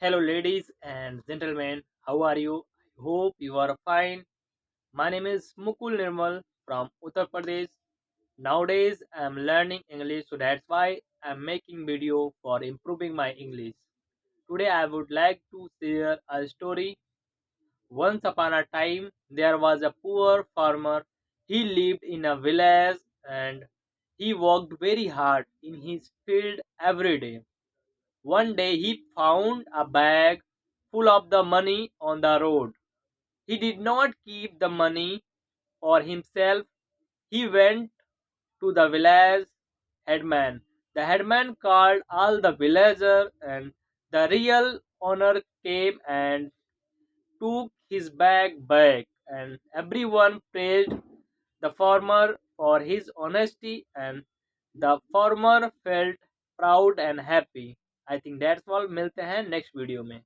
Hello, ladies and gentlemen. How are you? I hope you are fine. My name is Mukul Nirmal from Uttar Pradesh. Nowadays, I am learning English, so that's why I am making video for improving my English. Today, I would like to share a story. Once upon a time, there was a poor farmer. He lived in a village and he worked very hard in his field every day. One day he found a bag full of the money on the road. He did not keep the money for himself. He went to the village headman. The headman called all the villagers, and the real owner came and took his bag back. And everyone praised the farmer for his honesty, and the farmer felt proud and happy. I think that's all. मिलते हैं next video में.